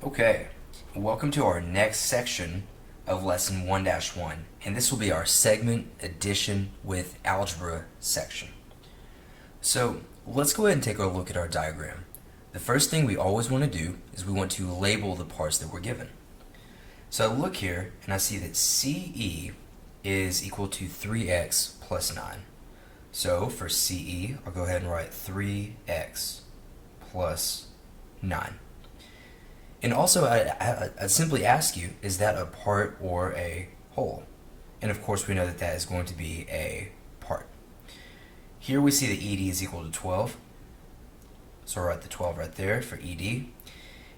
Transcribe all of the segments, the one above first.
Okay, welcome to our next section of Lesson 1-1, and this will be our segment addition with algebra section. So let's go ahead and take a look at our diagram. The first thing we always want to do is we want to label the parts that we're given. So I look here and I see that CE is equal to 3x plus 9. So for CE, I'll go ahead and write 3x plus 9. And also, I simply ask you, is that a part or a whole? And of course, we know that that is going to be a part. Here we see that ED is equal to 12. So I'll write the 12 right there for ED.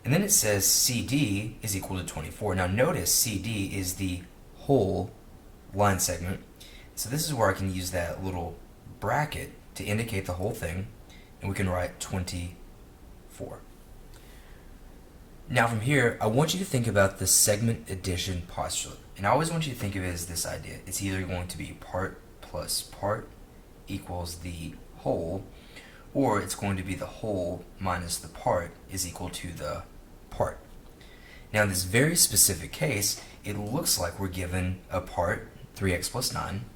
And then it says CD is equal to 24. Now notice CD is the whole line segment. So this is where I can use that little bracket to indicate the whole thing. And we can write 24. Now from here, I want you to think about the segment addition postulate. And I always want you to think of it as this idea. It's either going to be part plus part equals the whole, or it's going to be the whole minus the part is equal to the part. Now in this very specific case, it looks like we're given a part, 3x plus 9,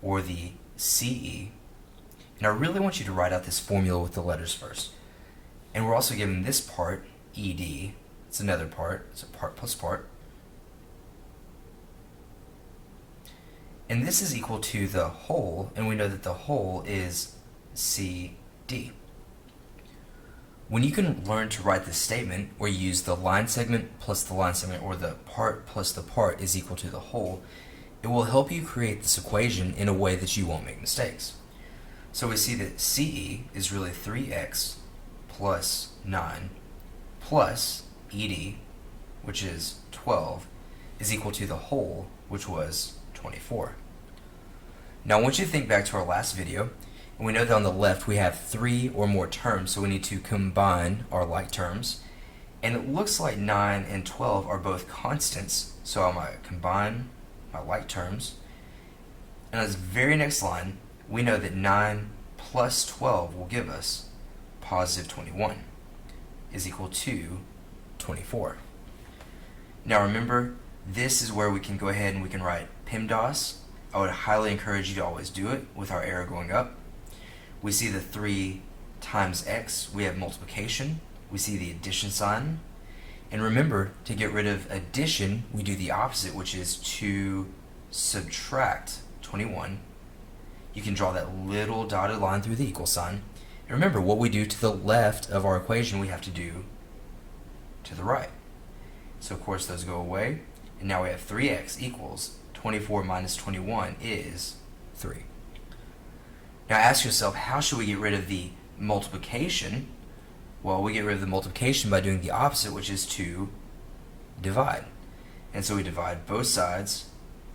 or the CE. And I really want you to write out this formula with the letters first. And we're also given this part, ED. It's another part, it's a part plus part. And this is equal to the whole, and we know that the whole is CD. When you can learn to write this statement where you use the line segment plus the line segment, or the part plus the part is equal to the whole, it will help you create this equation in a way that you won't make mistakes. So we see that CE is really 3x plus 9 plus ED, which is 12, is equal to the whole, which was 24. Now I want you to think back to our last video, and we know that on the left we have 3 or more terms, so we need to combine our like terms. And it looks like 9 and 12 are both constants, so I might combine my like terms. And on this very next line, we know that 9 plus 12 will give us positive 21, is equal to 24. Now remember, this is where we can go ahead and we can write Pemdas. I would highly encourage you to always do it with our arrow going up. We see the 3 times x, we have multiplication. We see the addition sign. And remember, to get rid of addition, we do the opposite, which is to subtract 21. You can draw that little dotted line through the equal sign. And remember, what we do to the left of our equation, we have to do to the right. So of course those go away, and now we have 3x equals 24 minus 21 is 3. Now ask yourself, how should we get rid of the multiplication? Well, we get rid of the multiplication by doing the opposite, which is to divide. And so we divide both sides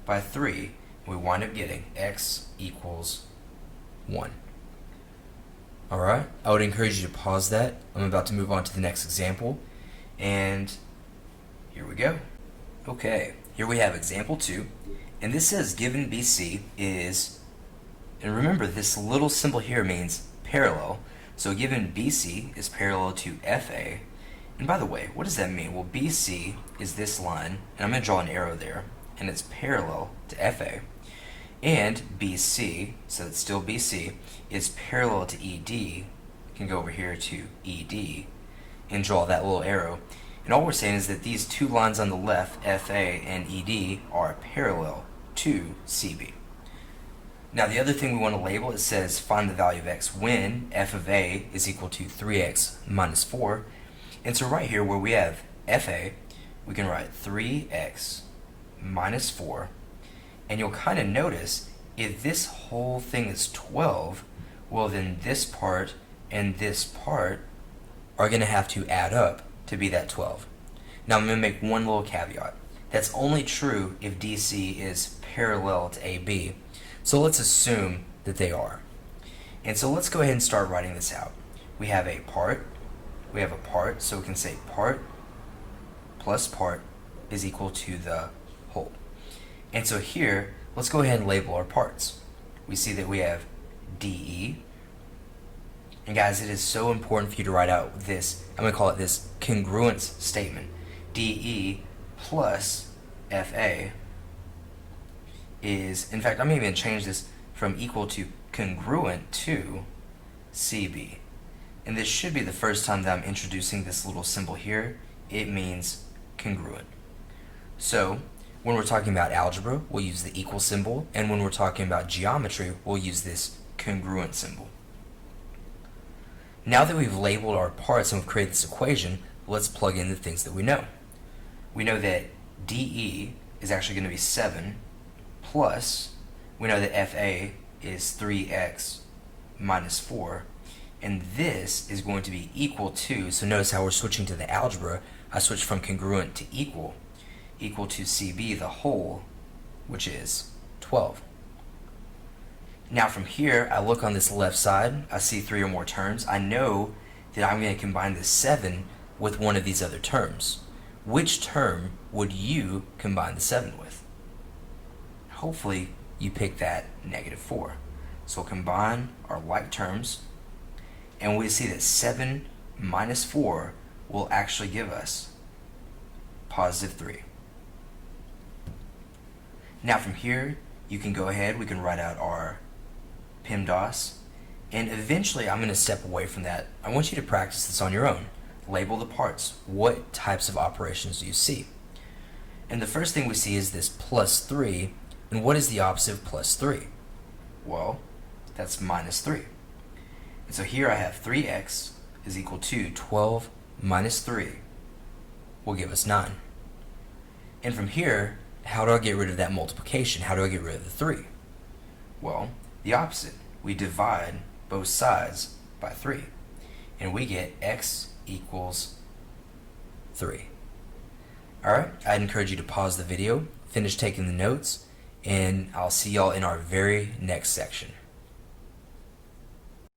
by 3, and we wind up getting x equals 1. Alright, I would encourage you to pause that. I'm about to move on to the next example. And here we go. Okay, here we have example 2. And this says given BC is, and remember this little symbol here means parallel. So given BC is parallel to FA. And by the way, what does that mean? Well, BC is this line, and I'm going to draw an arrow there, and it's parallel to FA. And BC, so it's still BC, is parallel to ED. You can go over here to ED and draw that little arrow. And all we're saying is that these two lines on the left, FA and ED, are parallel to CB. Now the other thing we want to label, it says find the value of x when f of a is equal to 3x minus 4. And so right here where we have FA, we can write 3x minus 4. And you'll kind of notice if this whole thing is 12, well then this part and this part are going to have to add up to be that 12. Now I'm going to make one little caveat. That's only true if DC is parallel to AB. So let's assume that they are. And so let's go ahead and start writing this out. We have a part, so we can say part plus part is equal to the whole. And so here, let's go ahead and label our parts. We see that we have DE. And guys, it is so important for you to write out this, I'm going to call it this congruence statement. DE plus FA is, in fact, I'm even going to change this from equal to congruent to CB. And this should be the first time that I'm introducing this little symbol here. It means congruent. So when we're talking about algebra, we'll use the equal symbol, and when we're talking about geometry, we'll use this congruent symbol. Now that we've labeled our parts and we've created this equation, let's plug in the things that we know. We know that DE is actually going to be 7 plus, we know that FA is 3x minus 4, and this is going to be equal to, so notice how we're switching to the algebra, I switched from congruent to equal to CB, the whole, which is 12. Now from here, I look on this left side, I see 3 or more terms. I know that I'm going to combine this 7 with one of these other terms. Which term would you combine the 7 with? Hopefully you pick that -4. So we'll combine our like terms, and we see that 7 minus 4 will actually give us +3. Now from here, you can go ahead, we can write out our Pemdas, and eventually I'm going to step away from that. I want you to practice this on your own. Label the parts. What types of operations do you see? And the first thing we see is this +3, and what is the opposite of +3? Well, that's -3. And so here I have 3x is equal to 12 minus 3 will give us 9. And from here, how do I get rid of that multiplication? How do I get rid of the 3? Well, the opposite. We divide both sides by 3, and we get x equals 3. Alright, I'd encourage you to pause the video, finish taking the notes, and I'll see y'all in our very next section.